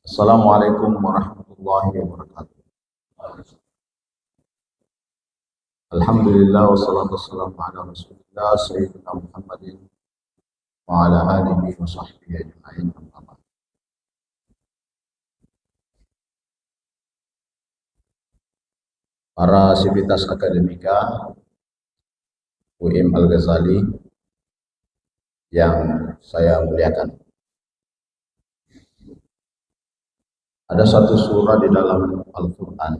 Assalamualaikum warahmatullahi wabarakatuh. Alhamdulillah wassalatu wassalamu ala Rasulillah Sayyidina Muhammadin wa ala alihi wa sahbihi ajma'in. Amma ba'd. Para sivitas akademika UIM Al-Ghazali yang saya muliakan. Ada satu surah di dalam Al-Quran,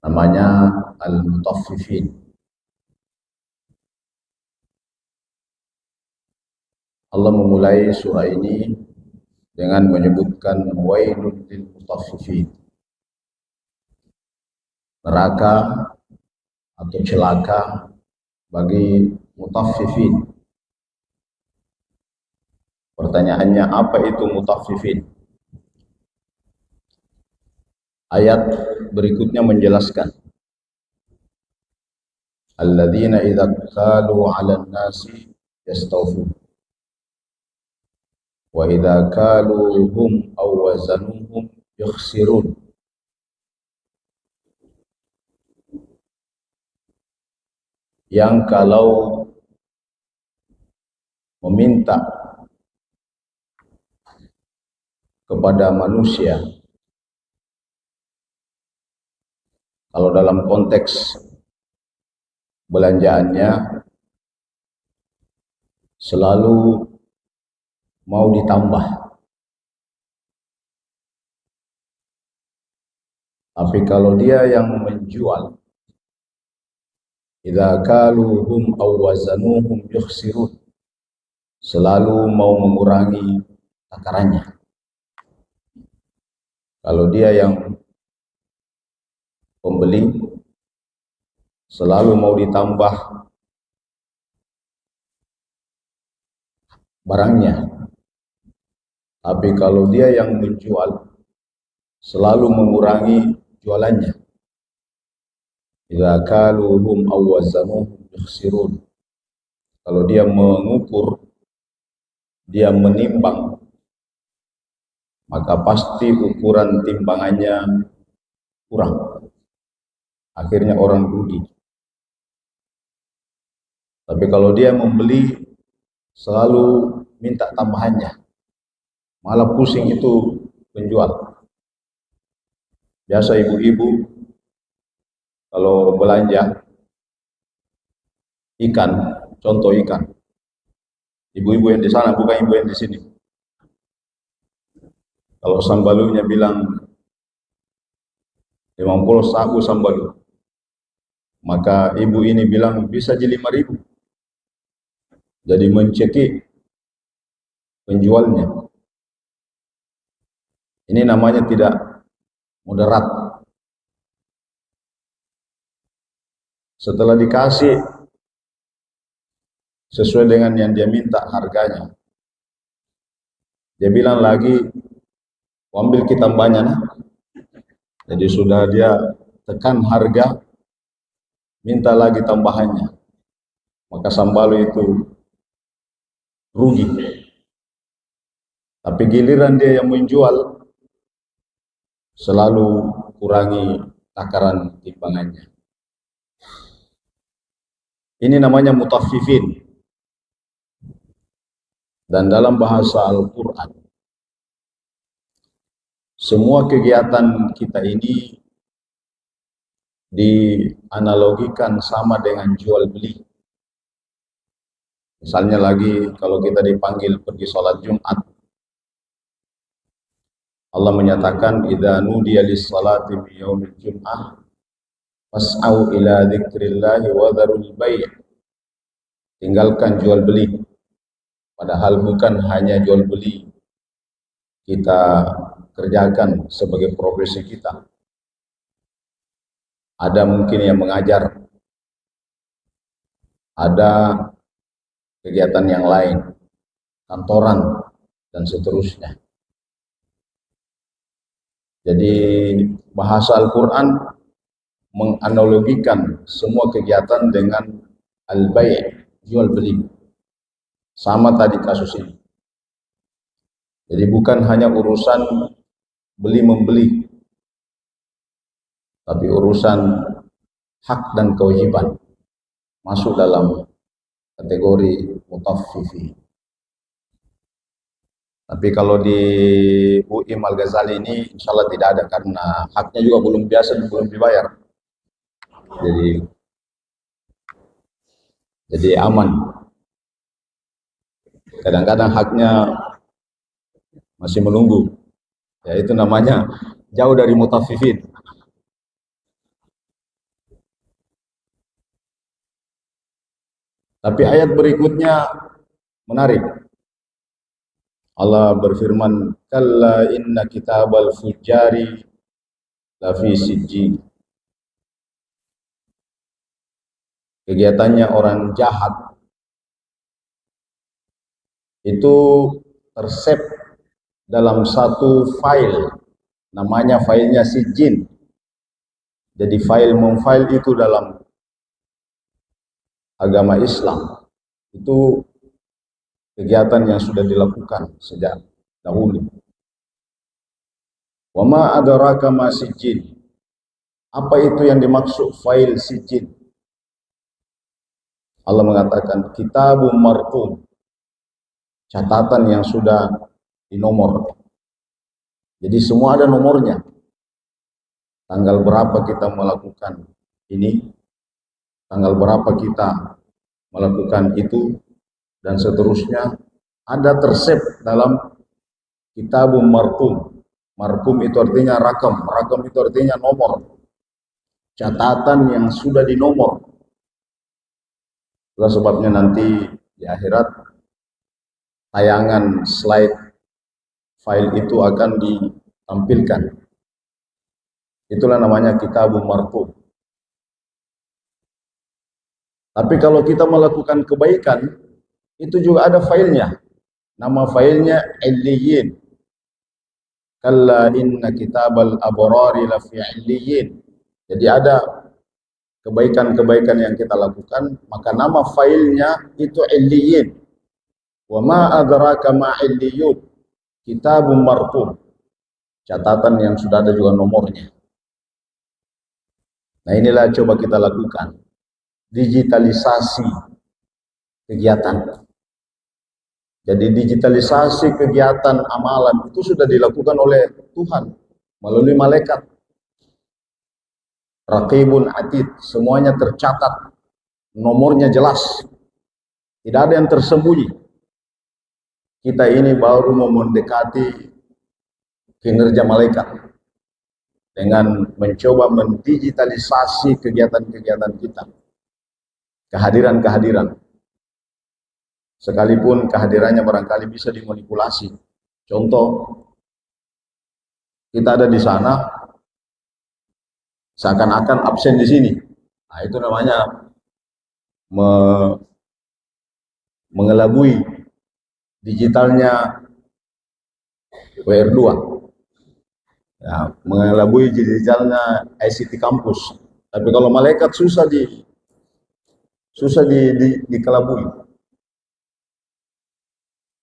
namanya Al-Mutaffifin. Allah memulai surah ini dengan menyebutkan wailul lil mutaffifin, neraka atau celaka bagi mutaffifin. Pertanyaannya, apa itu mutaffifin? Ayat berikutnya menjelaskan, alladzina idza qalu 'alan nasi yastawfun wa idza kaluhum aw wazanuhum yukhsirun. Yang kalau meminta kepada manusia, kalau dalam konteks belanjaannya selalu mau ditambah, tapi kalau dia yang menjual, idza kaluhum aw wazanuhum yukhsirun, selalu mau mengurangi takarannya. Kalau dia yang pembeli, selalu mau ditambah barangnya. Tapi kalau dia yang menjual, selalu mengurangi jualannya. Idza kaluhum aw wazanuhum yukhsirun. Kalau dia mengukur, dia menimbang, maka pasti ukuran timbangannya kurang. Akhirnya orang rugi. Tapi kalau dia membeli, selalu minta tambahannya, malah pusing itu penjual. Biasa ibu-ibu kalau belanja ikan, contoh ikan, ibu-ibu yang di sana bukan ibu yang di sini. Kalau sambalunya bilang 50 sabu sambalu, maka ibu ini bilang bisa jadi 5.000. Jadi mencekik penjualnya. Ini namanya tidak moderat. Setelah dikasih sesuai dengan yang dia minta harganya, dia bilang lagi, ambil kita banyak. Jadi sudah dia tekan harga, minta lagi tambahannya, maka sambalu itu rugi. Tapi giliran dia yang menjual, selalu kurangi takaran timbangannya. Ini namanya mutaffifin. Dan dalam bahasa Al-Quran, semua kegiatan kita ini dianalogikan sama dengan jual beli. Misalnya lagi kalau kita dipanggil pergi sholat Jumat, Allah menyatakan, idza nudiya lis-salati fi yaumil jum'ah fas'au ila dzikrillahi wa dzarul bai'. Tinggalkan jual beli. Padahal bukan hanya jual beli kita kerjakan sebagai profesi kita. Ada mungkin yang mengajar, ada kegiatan yang lain, kantoran, dan seterusnya. Jadi bahasa Al-Quran menganalogikan semua kegiatan dengan al-bai', jual beli. Sama tadi kasus ini. Jadi bukan hanya urusan beli membeli, tapi urusan hak dan kewajiban masuk dalam kategori mutaffifi. Tapi kalau di UI Al-Ghazali ini insya Allah tidak ada, karena haknya juga belum biasa dan belum dibayar. Jadi aman. Kadang-kadang haknya masih menunggu. Ya itu namanya jauh dari mutaffifin. Tapi ayat berikutnya menarik. Allah berfirman, "Kalla inna kitabal fujari lafi sijjin." Kegiatannya orang jahat itu tersep dalam satu file, namanya filenya sijjin. Jadi memfile itu dalam agama Islam itu kegiatan yang sudah dilakukan sejak dahulu. Wa ma adraka ma sijjin. Apa itu yang dimaksud file sijjin? Allah mengatakan kitabun marqum, catatan yang sudah dinomor. Jadi semua ada nomornya. Tanggal berapa kita melakukan ini, tanggal berapa kita melakukan itu, dan seterusnya ada tersep dalam kitabun marqum. Marqum itu artinya rakam, rakam itu artinya nomor. Catatan yang sudah dinomor. Itulah sebabnya nanti di akhirat tayangan slide file itu akan ditampilkan. Itulah namanya kitabun marqum. Tapi kalau kita melakukan kebaikan, itu juga ada filenya. Nama filenya Illiyin. Kalla inna kitabal abrari lafi Illiyin. Jadi ada kebaikan-kebaikan yang kita lakukan, maka nama filenya itu Illiyin. Wa ma adraka ma Illiyun. Kitabun marqum. Catatan yang sudah ada juga nomornya. Nah inilah coba kita lakukan. Digitalisasi kegiatan. Jadi digitalisasi kegiatan amalan itu sudah dilakukan oleh Tuhan melalui malaikat. Raqibun atid, semuanya tercatat, nomornya jelas. Tidak ada yang tersembunyi. Kita ini baru mau mendekati kinerja malaikat dengan mencoba mendigitalisasi kegiatan-kegiatan kita. Kehadiran-kehadiran. Sekalipun kehadirannya barangkali bisa dimanipulasi. Contoh, kita ada di sana, seakan-akan absen di sini. Nah, itu namanya mengelabui digitalnya WR2. Ya, mengelabui digitalnya ICT kampus. Tapi kalau malaikat susah dikelabui.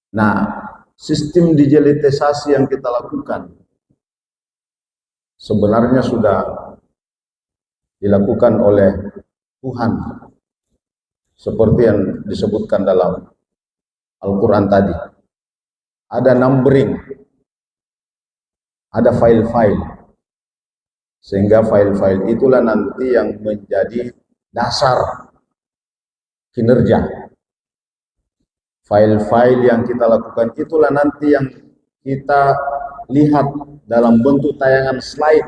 Nah, sistem digitalisasi yang kita lakukan sebenarnya sudah dilakukan oleh Tuhan seperti yang disebutkan dalam Al-Quran tadi. Ada numbering, ada file-file, sehingga file-file itulah nanti yang menjadi dasar kinerja. File-file yang kita lakukan itulah nanti yang kita lihat dalam bentuk tayangan slide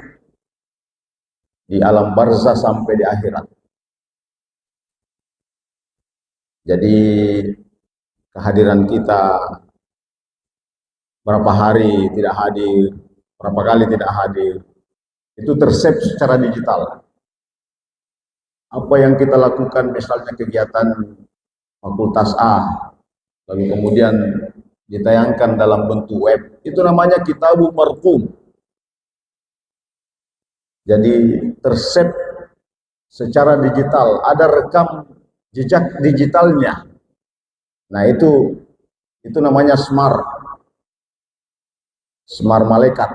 di alam barzah sampai di akhirat. Jadi kehadiran kita berapa hari tidak hadir, berapa kali tidak hadir, itu tersave secara digital. Apa yang kita lakukan, misalnya kegiatan fakultas A, lalu kemudian ditayangkan dalam bentuk web, itu namanya kitabun marqum. Jadi tersave secara digital, ada rekam jejak digitalnya. Nah itu namanya smart. Semar Malaikat.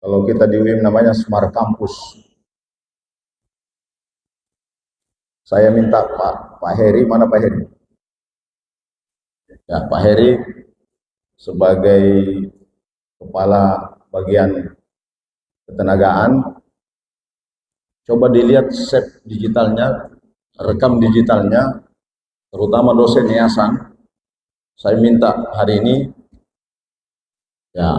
Kalau kita di UIM namanya Semar Kampus. Saya minta Pak Heri, mana Pak Heri? Ya, Pak Heri sebagai kepala bagian ketenagaan, coba dilihat save digitalnya, rekam digitalnya, terutama dosen yayasan. Saya minta hari ini ya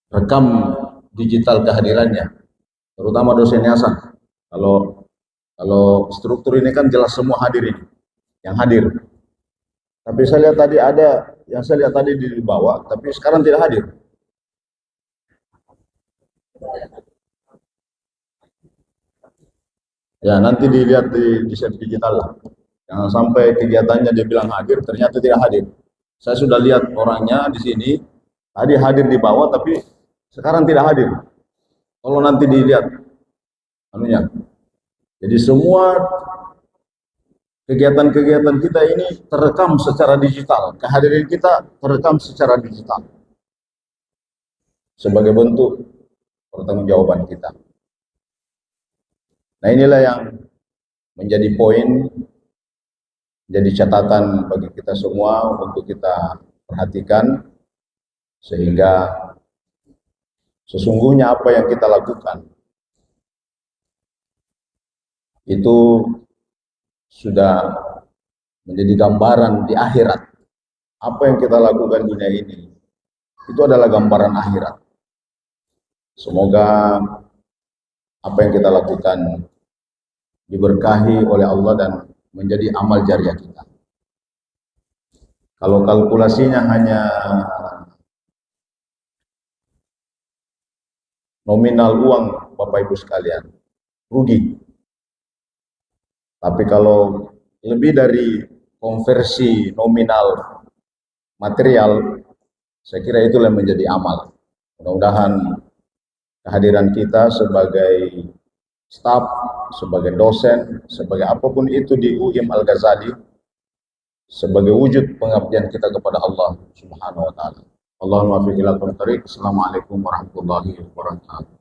rekam digital kehadirannya, terutama dosen yayasan. Kalau struktur ini kan jelas semua hadir ini, yang hadir. Tapi saya lihat tadi ada, yang saya lihat tadi di bawah, tapi sekarang tidak hadir. Ya nanti dilihat di set digital lah. Jangan sampai kegiatannya dia bilang hadir, ternyata tidak hadir. Saya sudah lihat orangnya di sini, tadi hadir di bawah, tapi sekarang tidak hadir. Kalau nanti dilihat anunya. Jadi semua kegiatan-kegiatan kita ini terekam secara digital. Kehadiran kita terekam secara digital. Sebagai bentuk pertanggungjawaban kita. Nah inilah yang menjadi poin, jadi catatan bagi kita semua untuk kita perhatikan, sehingga sesungguhnya apa yang kita lakukan itu sudah menjadi gambaran di akhirat. Apa yang kita lakukan dunia ini itu adalah gambaran akhirat. Semoga apa yang kita lakukan diberkahi oleh Allah dan menjadi amal jariah kita. Kalau kalkulasinya hanya nominal uang, Bapak Ibu sekalian, rugi. Tapi kalau lebih dari konversi nominal material, saya kira itulah yang menjadi amal. Mudah-mudahan kehadiran kita sebagai staf, sebagai dosen, sebagai apapun itu di UIM Al-Ghazali, sebagai wujud pengabdian kita kepada Allah Subhanahu wa taala. Allahumma fi ila tariq. Assalamualaikum warahmatullahi wabarakatuh.